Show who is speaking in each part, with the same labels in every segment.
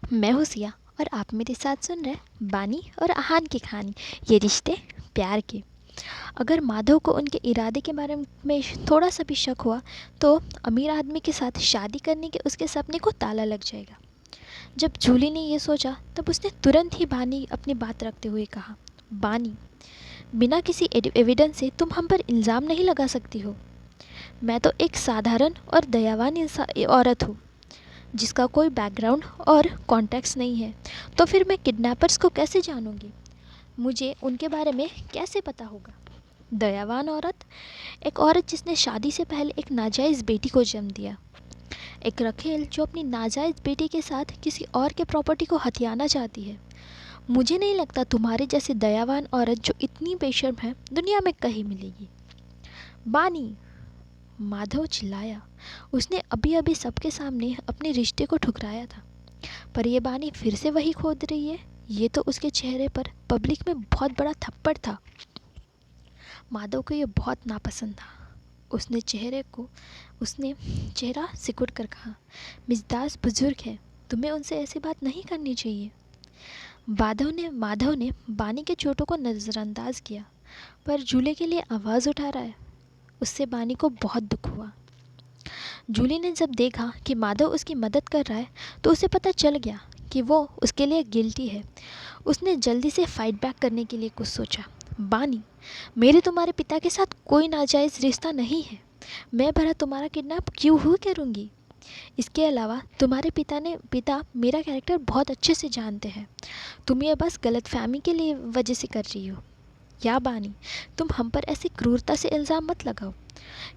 Speaker 1: मैं हूँ सिया और आप मेरे साथ सुन रहे हैं बानी और आहान की कहानी। ये रिश्ते प्यार के। अगर माधव को उनके इरादे के बारे में थोड़ा सा भी शक हुआ तो अमीर आदमी के साथ शादी करने के उसके सपने को ताला लग जाएगा। जब जूली ने ये सोचा तब उसने तुरंत ही बानी अपनी बात रखते हुए कहा, बानी, बिना किसी एविडेंस से तुम हम पर इल्ज़ाम नहीं लगा सकती हो। मैं तो एक साधारण और दयावान औरत हूँ जिसका कोई बैकग्राउंड और कॉन्टेक्स्ट नहीं है, तो फिर मैं किडनैपर्स को कैसे जानूंगी? मुझे उनके बारे में कैसे पता होगा? दयावान औरत, एक औरत जिसने शादी से पहले एक नाजायज़ बेटी को जन्म दिया, एक रखेल जो अपनी नाजायज़ बेटी के साथ किसी और के प्रॉपर्टी को हथियाना चाहती है। मुझे नहीं लगता तुम्हारे जैसी दयावान औरत जो इतनी बेशर्म है दुनिया में कहीं मिलेगी। बानी, माधव चिल्लाया। उसने अभी अभी सबके सामने अपने रिश्ते को ठुकराया था, पर यह बानी फिर से वही खोद रही है। ये तो उसके चेहरे पर पब्लिक में बहुत बड़ा थप्पड़ था। माधव को यह बहुत नापसंद था। उसने चेहरा सिकुड़ कर कहा, मिज़दास बुजुर्ग है, तुम्हें उनसे ऐसी बात नहीं करनी चाहिए। माधव ने बानी के चोटों को नज़रअंदाज किया, पर जूली के लिए आवाज़ उठा रहा है। उससे बानी को बहुत दुख हुआ। जूली ने जब देखा कि माधव उसकी मदद कर रहा है तो उसे पता चल गया कि वो उसके लिए गिल्टी है। उसने जल्दी से फाइट बैक करने के लिए कुछ सोचा। बानी, मेरे तुम्हारे पिता के साथ कोई नाजायज़ रिश्ता नहीं है। मैं भला तुम्हारा किडनैप क्यों हुआ करूँगी? इसके अलावा तुम्हारे पिता मेरा कैरेक्टर बहुत अच्छे से जानते हैं। तुम ये बस गलतफहमी के लिए वजह से कर रही हो। या बानी, तुम हम पर ऐसी क्रूरता से इल्ज़ाम मत लगाओ,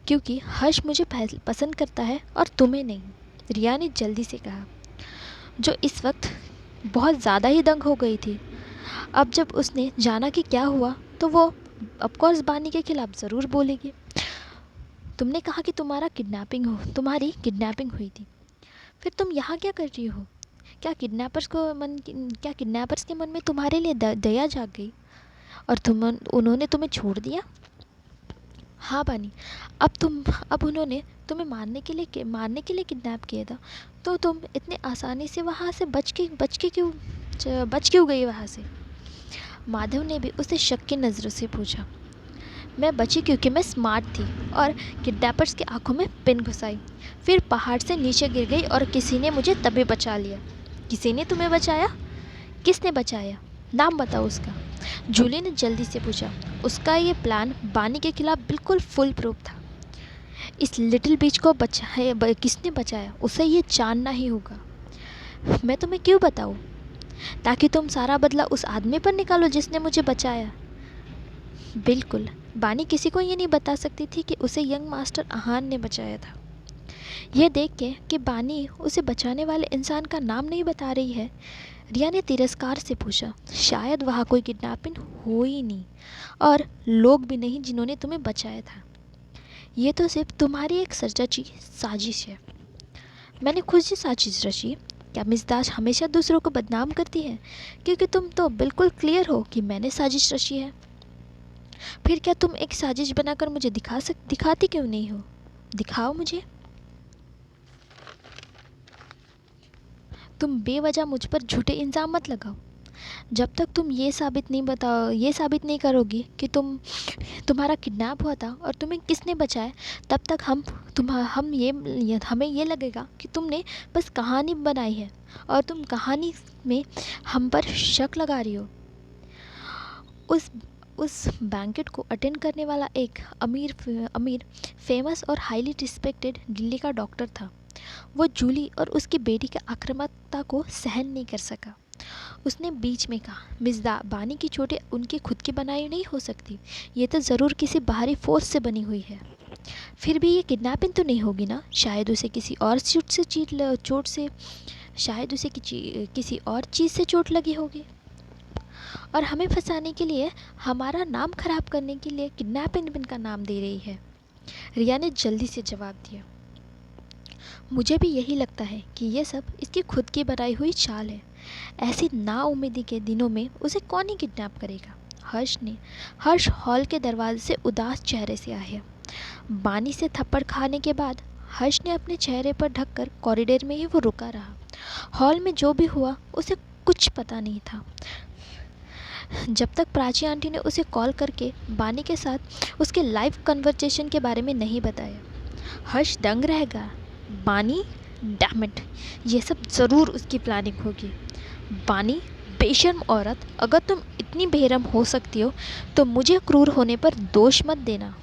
Speaker 1: क्योंकि हर्ष मुझे पसंद करता है और तुम्हें नहीं, रिया ने जल्दी से कहा, जो इस वक्त बहुत ज़्यादा ही दंग हो गई थी। अब जब उसने जाना कि क्या हुआ तो वो ऑफकोर्स बानी के खिलाफ ज़रूर बोलेगी। तुमने कहा कि तुम्हारी किडनैपिंग हुई थी, फिर तुम यहाँ क्या कर रही हो? क्या किडनैपर्स के मन में तुम्हारे लिए दया जाग गई और उन्होंने तुम्हें छोड़ दिया? हाँ बानी, अब उन्होंने तुम्हें मारने के लिए किडनैप किया था, तो तुम इतने आसानी से वहाँ से बच क्यों गई वहाँ से? माधव ने भी उसे शक की नज़रों से पूछा। मैं बची क्योंकि मैं स्मार्ट थी और किडनैपर्स की आंखों में पिन घुसाई, फिर पहाड़ से नीचे गिर गई और किसी ने मुझे तभी बचा लिया। किसी ने तुम्हें बचाया? किसने बचाया? नाम बताओ उसका। जूली ने जल्दी से पूछा। उसका ये प्लान बानी के खिलाफ बिल्कुल फुल प्रूफ था। इस लिटिल बीच को किसने बचाया उसे ये जानना ही होगा। मैं तुम्हें क्यों बताऊँ? ताकि तुम सारा बदला उस आदमी पर निकालो जिसने मुझे बचाया। बिल्कुल, बानी किसी को ये नहीं बता सकती थी कि उसे यंग मास्टर आहान ने बचाया था। यह देख के कि बानी उसे बचाने वाले इंसान का नाम नहीं बता रही है, रिया ने तिरस्कार से पूछा, शायद वहाँ कोई किडनैपिंग हो ही नहीं और लोग भी नहीं जिन्होंने तुम्हें बचाया था। ये तो सिर्फ तुम्हारी एक रची साजिश है। मैंने खुद ही साजिश रची? क्या मिज़दास हमेशा दूसरों को बदनाम करती है? क्योंकि तुम तो बिल्कुल क्लियर हो कि मैंने साजिश रची है। फिर क्या तुम एक साजिश बनाकर मुझे दिखाती क्यों नहीं हो? दिखाओ मुझे। तुम बेवजह मुझ पर झूठे इल्ज़ाम मत लगाओ। जब तक तुम ये साबित नहीं करोगी कि तुम्हारा किडनैप हुआ था और तुम्हें किसने बचाया, तब तक हमें ये लगेगा कि तुमने बस कहानी बनाई है और तुम कहानी में हम पर शक लगा रही हो। उस बैंकेट को अटेंड करने वाला एक अमीर फेमस और हाईली रिस्पेक्टेड दिल्ली का डॉक्टर था। वो जूली और उसकी बेटी की आक्रामकता को सहन नहीं कर सका। उसने बीच में कहा, मिज़दा बानी की चोटें उनकी खुद की बनाई नहीं हो सकती। ये तो ज़रूर किसी बाहरी फोर्स से बनी हुई है। फिर भी ये किडनैपिंग तो नहीं होगी ना? शायद उसे किसी और किसी और चीज़ से चोट लगी होगी और हमें फंसाने के लिए, हमारा नाम खराब करने के लिए किडनैपिंग का नाम दे रही है। रिया ने जल्दी से जवाब दिया, मुझे भी यही लगता है कि ये सब इसकी खुद की बनाई हुई चाल है। ऐसी नाउम्मीदी के दिनों में उसे कौन ही किडनैप करेगा? हर्ष हॉल के दरवाजे से उदास चेहरे से आया। बानी से थप्पड़ खाने के बाद हर्ष ने अपने चेहरे पर ढककर कॉरिडोर में ही वो रुका रहा हॉल में जो भी हुआ उसे कुछ पता नहीं था, जब तक प्राची आंटी ने उसे कॉल करके बानी के साथ उसके लाइव कन्वर्सेशन के बारे में नहीं बताया। हर्ष दंग रह गया। बानी, डैम इट, ये सब ज़रूर उसकी प्लानिंग होगी। बानी, बेशर्म औरत, अगर तुम इतनी बेरहम हो सकती हो तो मुझे क्रूर होने पर दोष मत देना।